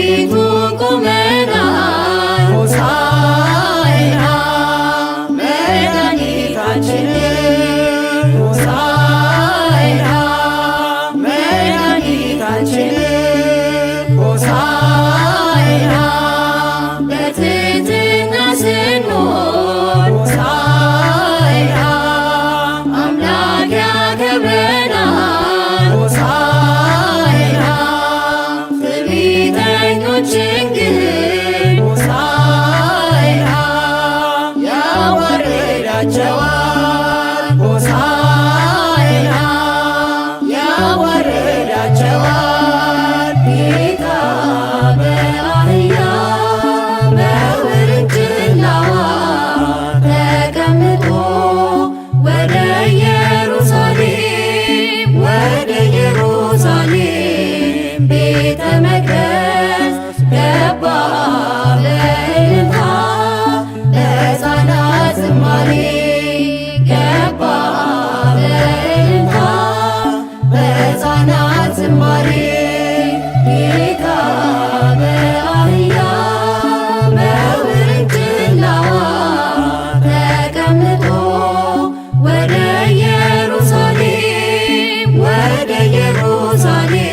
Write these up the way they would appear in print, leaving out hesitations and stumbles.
ፊቱ ቆመናል። ሆሳዕና መድኃኒታችን ሆሳዕና መድኃኒታችን ሆሳዕና በትሕትና ስንሆን ሆሳዕና አምላክ ያከብረናል። ሆሳዕና ትዕቢተኞችን ግን ሆሳዕና ያዋርዳቸዋል። ሆሳዕና ያዋርዳቸዋል። ጌታ በአህያ በውርንጭላዋ ተቀምጦ ወደ ኢየሩሳሌም ቤተ መቅደስ ገባ በእልልታ በሕፃናት ዝማሬ ገባ በእልልታ በሕፃናት ዝማሬ ጌታ በአህያ በውርንጭላዋ ተቀምጦ ወደ ኢየሩሳሌም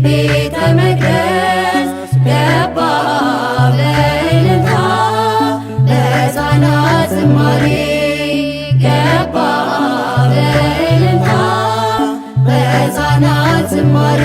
ቤተ መቅደስ ገባ በእልልታ በሕፃናት ዝማሬ ገባ በእልልታ በሕፃናት ዝማሬ